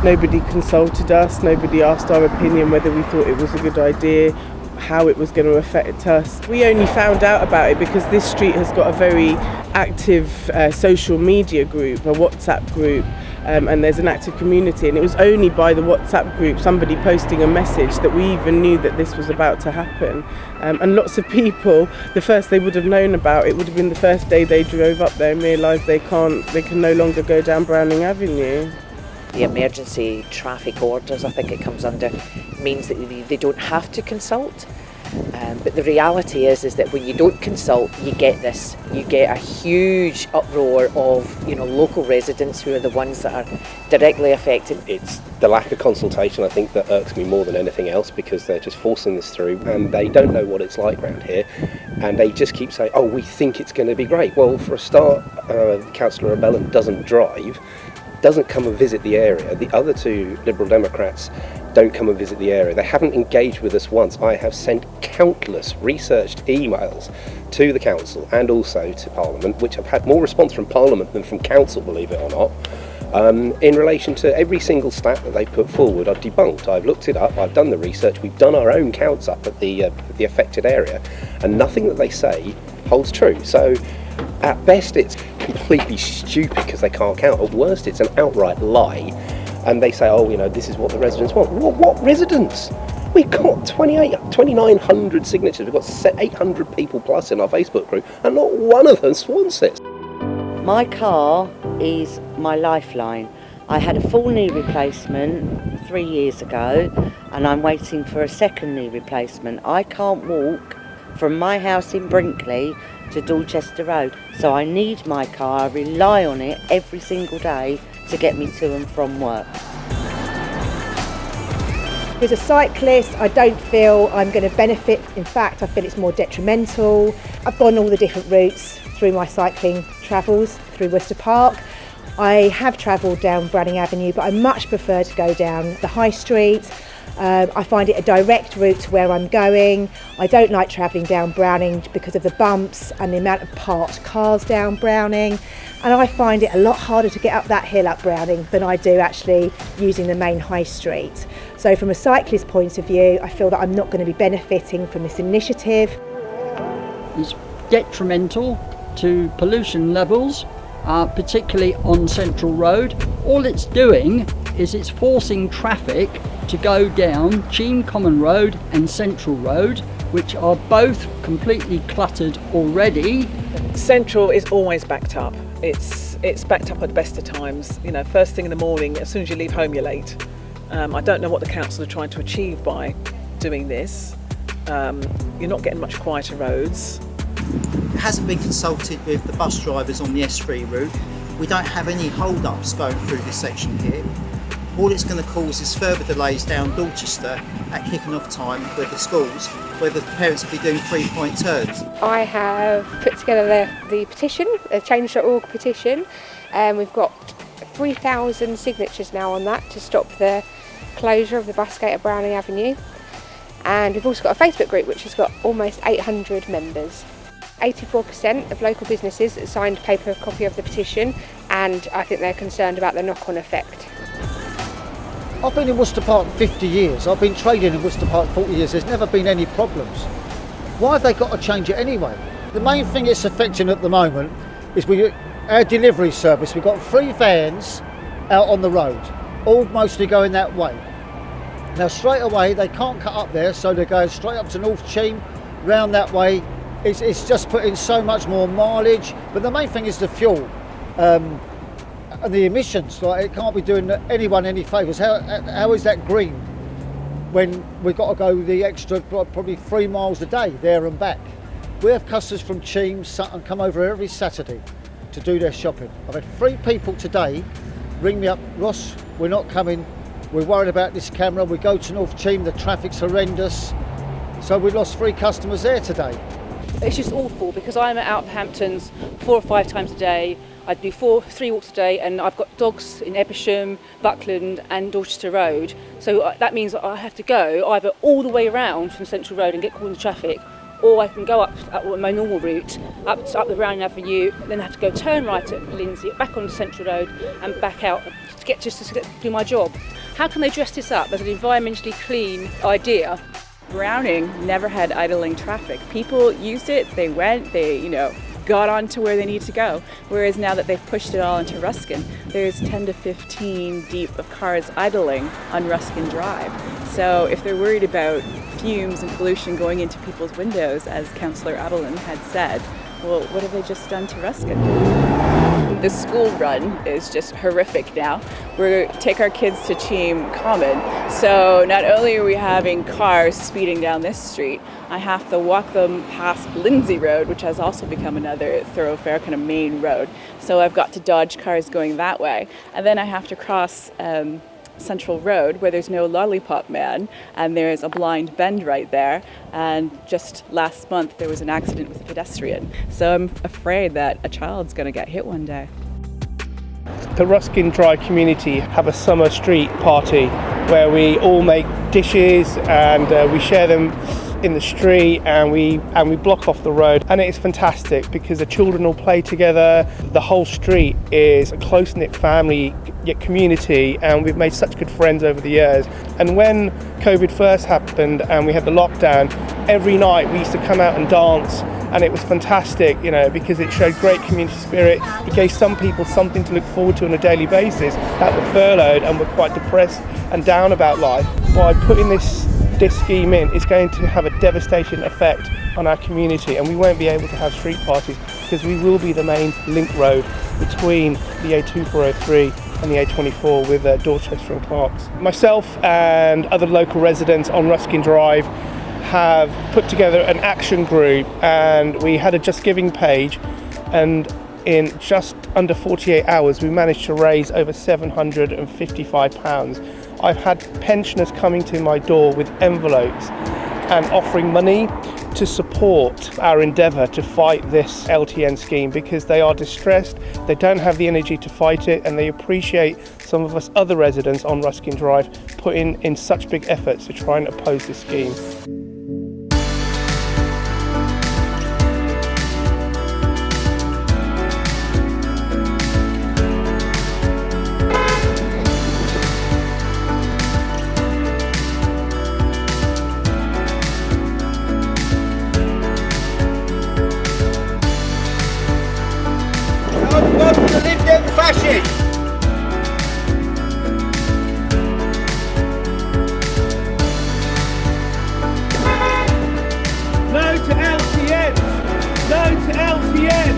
Nobody consulted us, nobody asked our opinion whether we thought it was a good idea, how it was going to affect us. We only found out about it because this street has got a very active social media group, a WhatsApp group, and there's an active community, and it was only by the WhatsApp group, somebody posting a message, that we even knew that this was about to happen. And lots of people, the first they would have known about it would have been the first day they drove up there and realised they can no longer go down Browning Avenue. The emergency traffic orders, I think it comes under, means that they don't have to consult. But the reality is that when you don't consult, you get a huge uproar of local residents who are the ones that are directly affected. It's the lack of consultation, I think, that irks me more than anything else, because they're just forcing this through and they don't know what it's like around here, and they just keep saying, oh, we think it's going to be great. Well, for a start, Councillor Rebellin doesn't drive, doesn't come and visit the area. The other two Liberal Democrats don't come and visit the area. They haven't engaged with us once. I have sent countless researched emails to the council and also to Parliament, which have had more response from Parliament than from council, believe it or not, in relation to every single stat that they put forward. I've debunked, I've looked it up, I've done the research, we've done our own counts up at the affected area, and nothing that they say holds true. So at best it's completely stupid because they can't count. At worst it's an outright lie, and they say, oh, this is what the residents want. What residents? We've got 2,900 signatures, we've got 800 people plus in our Facebook group, and not one of them wants it. My car is my lifeline. I had a full knee replacement 3 years ago, and I'm waiting for a second knee replacement. I can't walk from my house in Brinkley to Dorchester Road, so I need my car. I rely on it every single day to get me to and from work. As a cyclist, I don't feel I'm going to benefit. In fact, I feel it's more detrimental. I've gone all the different routes through my cycling travels through Worcester Park. I have travelled down Browning Avenue, but I much prefer to go down the High Street. I find it a direct route to where I'm going. I don't like travelling down Browning because of the bumps and the amount of parked cars down Browning. And I find it a lot harder to get up that hill up Browning than I do actually using the main High Street. So from a cyclist point of view, I feel that I'm not going to be benefiting from this initiative. It's detrimental to pollution levels, particularly on Central Road. All it's doing is it's forcing traffic to go down Cheam Common Road and Central Road, which are both completely cluttered already. Central is always backed up. It's backed up at the best of times. First thing in the morning, as soon as you leave home, you're late. I don't know what the council are trying to achieve by doing this. You're not getting much quieter roads. It hasn't been consulted with the bus drivers on the S3 route. We don't have any hold-ups going through this section here. All it's going to cause is further delays down Dorchester at kicking off time with the schools, where the parents will be doing 3-point turns. I have put together the petition, a change.org petition, and we've got 3,000 signatures now on that to stop the closure of the bus gate at Browning Avenue. And we've also got a Facebook group which has got almost 800 members. 84% of local businesses signed a paper copy of the petition, and I think they're concerned about the knock-on effect. I've been in Worcester Park 50 years, I've been trading in Worcester Park 40 years, there's never been any problems. Why have they got to change it anyway? The main thing it's affecting at the moment is our delivery service. We've got 3 vans out on the road, all mostly going that way. Now straight away they can't cut up there, so they're going straight up to North Cheam, round that way. It's just putting so much more mileage, but the main thing is the fuel. And the emissions, it can't be doing anyone any favours. How is that green when we've got to go the extra probably 3 miles a day there and back? We have customers from Cheam, Sutton come over every Saturday to do their shopping. I've had 3 people today ring me up, Ross, we're not coming, we're worried about this camera, we go to North Cheam, the traffic's horrendous. So we lost 3 customers there today. It's just awful because I'm at Outhamptons 4 or 5 times a day. I do 3 walks a day, and I've got dogs in Ebersham, Buckland and Dorchester Road. So that means that I have to go either all the way around from Central Road and get caught in the traffic, or I can go up my normal route, up the Browning Avenue, then I have to go turn right at Lindsay, back onto Central Road and back out to get to do my job. How can they dress this up as an environmentally clean idea? Browning never had idling traffic. People used it, they went, they got on to where they need to go. Whereas now that they've pushed it all into Ruskin, there's 10 to 15 deep of cars idling on Ruskin Drive. So if they're worried about fumes and pollution going into people's windows, as Councillor Adelin had said, well, what have they just done to Ruskin? The school run is just horrific now. We take our kids to Cheam Common, so not only are we having cars speeding down this street, I have to walk them past Lindsay Road, which has also become another thoroughfare, kind of main road. So I've got to dodge cars going that way, and then I have to cross Central Road where there's no lollipop man, and there's a blind bend right there, and just last month there was an accident with a pedestrian, so I'm afraid that a child's going to get hit one day. The Ruskin Drive community have a summer street party where we all make dishes and we share them in the street, and we block off the road, and it's fantastic because the children all play together. The whole street is a close-knit family yet community, and we've made such good friends over the years. And when COVID first happened and we had the lockdown, every night we used to come out and dance, and it was fantastic, because it showed great community spirit. It gave some people something to look forward to on a daily basis that were furloughed and were quite depressed and down about life. By putting this scheme in, it's going to have a devastating effect on our community, and we won't be able to have street parties because we will be the main link road between the A2403 and the A24 with Dorchester and Clarks. Myself and other local residents on Ruskin Drive have put together an action group, and we had a Just Giving page, and in just under 48 hours we managed to raise over £755. I've had pensioners coming to my door with envelopes and offering money to support our endeavour to fight this LTN scheme, because they are distressed, they don't have the energy to fight it, and they appreciate some of us other residents on Ruskin Drive putting in such big efforts to try and oppose this scheme. No to LTN! No to LTN!